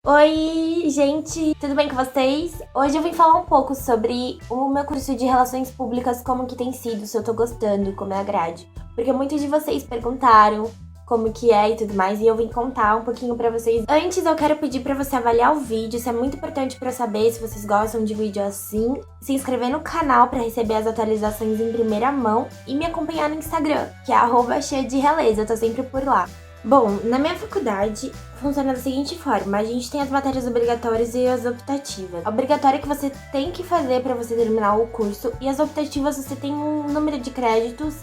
Oi, gente, tudo bem com vocês? Hoje eu vim falar um pouco sobre o meu curso de Relações Públicas, como que tem sido, se eu tô gostando, como é a grade. Porque muitos de vocês perguntaram como que é e tudo mais, e eu vim contar um pouquinho pra vocês. Antes eu quero pedir pra você avaliar o vídeo, isso é muito importante pra eu saber se vocês gostam de vídeo assim. Se inscrever no canal pra receber as atualizações em primeira mão e me acompanhar no Instagram, que é @cheiadereleza, eu tô sempre por lá. Bom, na minha faculdade funciona da seguinte forma: a gente tem as matérias obrigatórias e as optativas. A obrigatória é que você tem que fazer para você terminar o curso, e as optativas você tem um número de créditos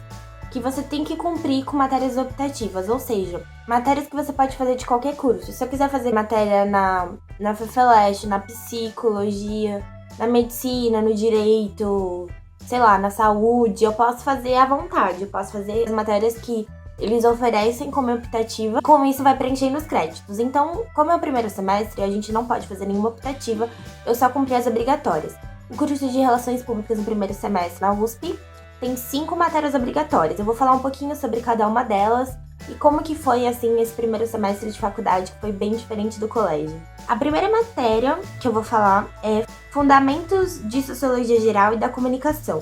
que você tem que cumprir com matérias optativas, ou seja, matérias que você pode fazer de qualquer curso. Se eu quiser fazer matéria na FEFELESH, na psicologia, na medicina, no direito, sei lá, na saúde, eu posso fazer à vontade. Eu posso fazer as matérias que eles oferecem como optativa, com isso vai preenchendo os créditos. Então, como é o primeiro semestre, a gente não pode fazer nenhuma optativa, eu só cumpri as obrigatórias. O curso de Relações Públicas no primeiro semestre na USP tem 5 matérias obrigatórias. Eu vou falar um pouquinho sobre cada uma delas e como que foi, assim, esse primeiro semestre de faculdade, que foi bem diferente do colégio. A primeira matéria que eu vou falar é Fundamentos de Sociologia Geral e da Comunicação.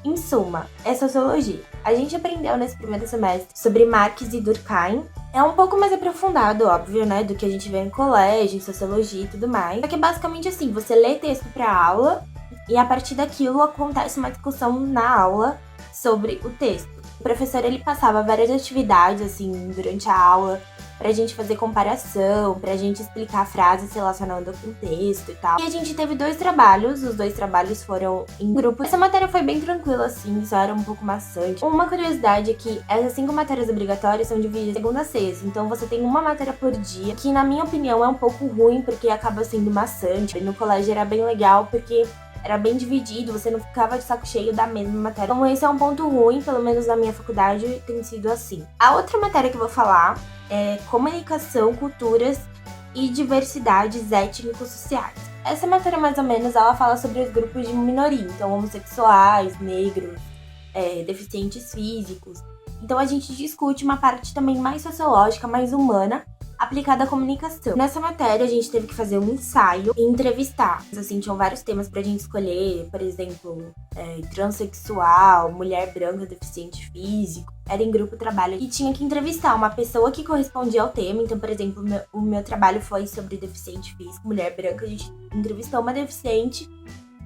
Em suma, é sociologia. A gente aprendeu nesse primeiro semestre sobre Marx e Durkheim. É um pouco mais aprofundado, óbvio, né, do que a gente vê em colégio, em sociologia e tudo mais. Só que é basicamente assim, você lê texto pra aula e a partir daquilo acontece uma discussão na aula sobre o texto. O professor, ele passava várias atividades, assim, durante a aula, pra gente fazer comparação, pra gente explicar frases relacionando com o texto e tal. E a gente teve 2 trabalhos, os 2 trabalhos foram em grupo. Essa matéria foi bem tranquila, assim, só era um pouco maçante. Uma curiosidade é que essas 5 matérias obrigatórias são divididas de segunda a sexta, então você tem uma matéria por dia, que na minha opinião é um pouco ruim, porque acaba sendo maçante. No colégio era bem legal, porque era bem dividido, você não ficava de saco cheio da mesma matéria. Então esse é um ponto ruim, pelo menos na minha faculdade tem sido assim. A outra matéria que eu vou falar é Comunicação, Culturas e Diversidades Étnico-Sociais. Essa matéria, mais ou menos, ela fala sobre os grupos de minoria, então homossexuais, negros, deficientes físicos. Então a gente discute uma parte também mais sociológica, mais humana, aplicada à comunicação. Nessa matéria, a gente teve que fazer um ensaio e entrevistar. Assim, tinham vários temas pra gente escolher, por exemplo, transexual, mulher branca, deficiente físico. Era em grupo trabalho e tinha que entrevistar uma pessoa que correspondia ao tema. Então, por exemplo, o meu trabalho foi sobre deficiente físico, mulher branca. A gente entrevistou uma deficiente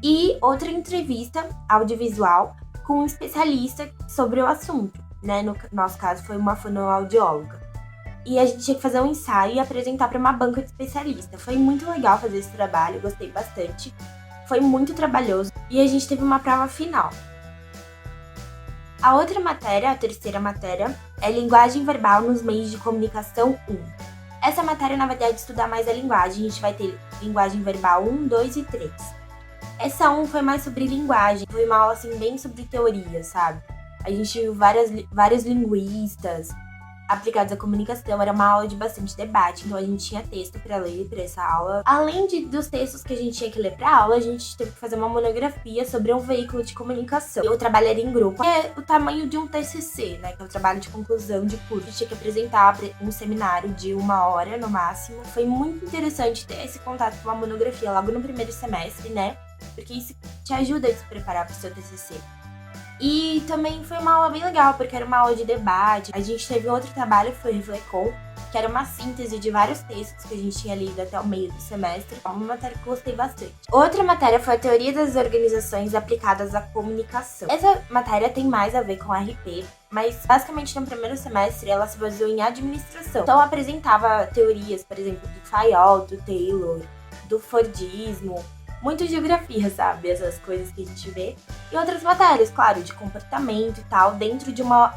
e outra entrevista audiovisual com um especialista sobre o assunto, né? No nosso caso, foi uma fonoaudióloga. E a gente tinha que fazer um ensaio e apresentar para uma banca de especialista. Foi muito legal fazer esse trabalho, gostei bastante. Foi muito trabalhoso e a gente teve uma prova final. A outra matéria, a terceira matéria, é Linguagem Verbal nos Meios de Comunicação 1. Essa matéria, na verdade, estuda mais a linguagem. A gente vai ter Linguagem Verbal 1, 2 e 3. Essa 1 foi mais sobre linguagem, foi uma aula assim bem sobre teoria, sabe? A gente viu vários linguistas aplicados à comunicação, era uma aula de bastante debate, então a gente tinha texto para ler para essa aula. Além dos textos que a gente tinha que ler para aula, a gente teve que fazer uma monografia sobre um veículo de comunicação. E o trabalho era em grupo, que é o tamanho de um TCC, né, que é o trabalho de conclusão de curso. A gente tinha que apresentar um seminário de 1 hora no máximo. Foi muito interessante ter esse contato com a monografia logo no primeiro semestre, né, porque isso te ajuda a se preparar para o seu TCC. E também foi uma aula bem legal, porque era uma aula de debate. A gente teve outro trabalho que foi Reflecom, que era uma síntese de vários textos que a gente tinha lido até o meio do semestre. Uma matéria que eu gostei bastante. Outra matéria foi a Teoria das Organizações Aplicadas à Comunicação. Essa matéria tem mais a ver com RP, mas basicamente no primeiro semestre ela se baseou em administração. Então apresentava teorias, por exemplo, do Fayol, do Taylor, do Fordismo, muito geografia, sabe? Essas coisas que a gente vê. E outras matérias, claro, de comportamento e tal, dentro de uma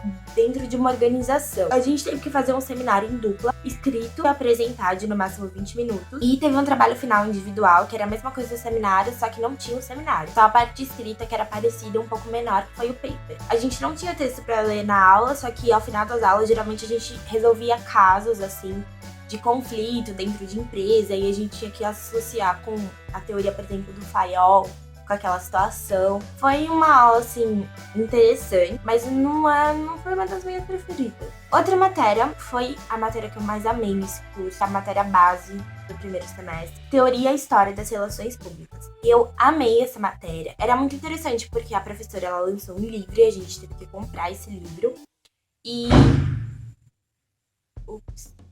organização. A gente teve que fazer um seminário em dupla, escrito, apresentar de no máximo 20 minutos. E teve um trabalho final individual, que era a mesma coisa do seminário, só que não tinha o seminário. Só a parte escrita, que era parecida, um pouco menor, que foi o paper. A gente não tinha texto pra ler na aula, só que ao final das aulas, geralmente a gente resolvia casos, assim, de conflito dentro de empresa, e a gente tinha que associar com a teoria, por exemplo, do Fayol, com aquela situação. Foi uma aula, assim, interessante, mas não foi uma das minhas preferidas. Outra matéria foi a matéria que eu mais amei nesse curso, a matéria base do primeiro semestre, Teoria e História das Relações Públicas. E eu amei essa matéria. Era muito interessante porque a professora, ela lançou um livro e a gente teve que comprar esse livro. E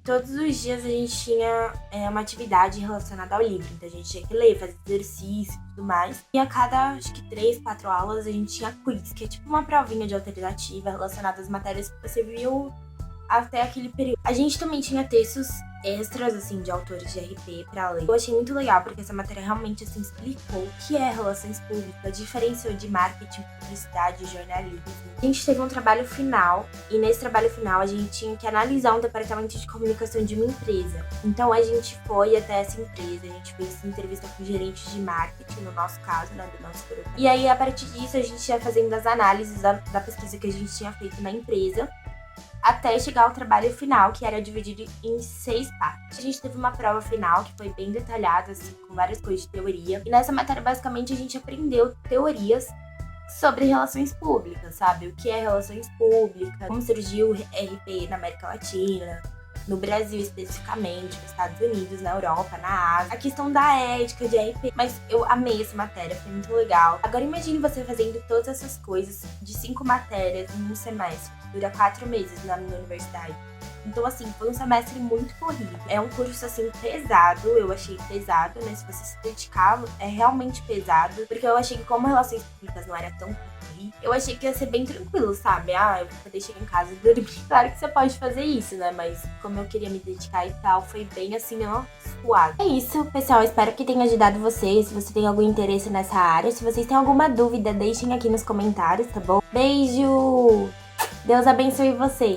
todos os dias a gente tinha uma atividade relacionada ao livro. Então a gente tinha que ler, fazer exercício e tudo mais. E a cada, acho que 3, 4 aulas, a gente tinha quiz, que é tipo uma provinha de alternativa relacionada às matérias que você viu até aquele período. A gente também tinha textos extras, assim, de autores de RP pra ler. Eu achei muito legal, porque essa matéria realmente, assim, explicou o que é relações públicas, diferenciou de marketing, publicidade e jornalismo. A gente teve um trabalho final, e nesse trabalho final a gente tinha que analisar um departamento de comunicação de uma empresa. Então a gente foi até essa empresa, a gente fez entrevista com gerentes de marketing, no nosso caso, né, do nosso grupo. E aí, a partir disso, a gente ia fazendo as análises da pesquisa que a gente tinha feito na empresa, até chegar ao trabalho final, que era dividido em 6 partes. A gente teve uma prova final que foi bem detalhada, assim, com várias coisas de teoria. E nessa matéria, basicamente, a gente aprendeu teorias sobre relações públicas, sabe? O que é relações públicas, como surgiu o RP na América Latina, no Brasil especificamente, nos Estados Unidos, na Europa, na Ásia, a questão da ética de RP. Mas eu amei essa matéria, foi muito legal. Agora imagine você fazendo todas essas coisas de 5 matérias em um semestre, que dura 4 meses na minha universidade. Então, assim, foi um semestre muito corrido. É um curso, assim, pesado. Eu achei pesado, né? Se você se dedicar, é realmente pesado. Porque eu achei que como relações públicas não era tão corrido, eu achei que ia ser bem tranquilo, sabe? Ah, eu vou poder chegar em casa e dormir. Claro que você pode fazer isso, né? Mas como eu queria me dedicar e tal, foi bem, assim, ó, suado. É isso, pessoal. Espero que tenha ajudado vocês. Se você tem algum interesse nessa área. Se vocês têm alguma dúvida, deixem aqui nos comentários, tá bom? Beijo! Deus abençoe vocês!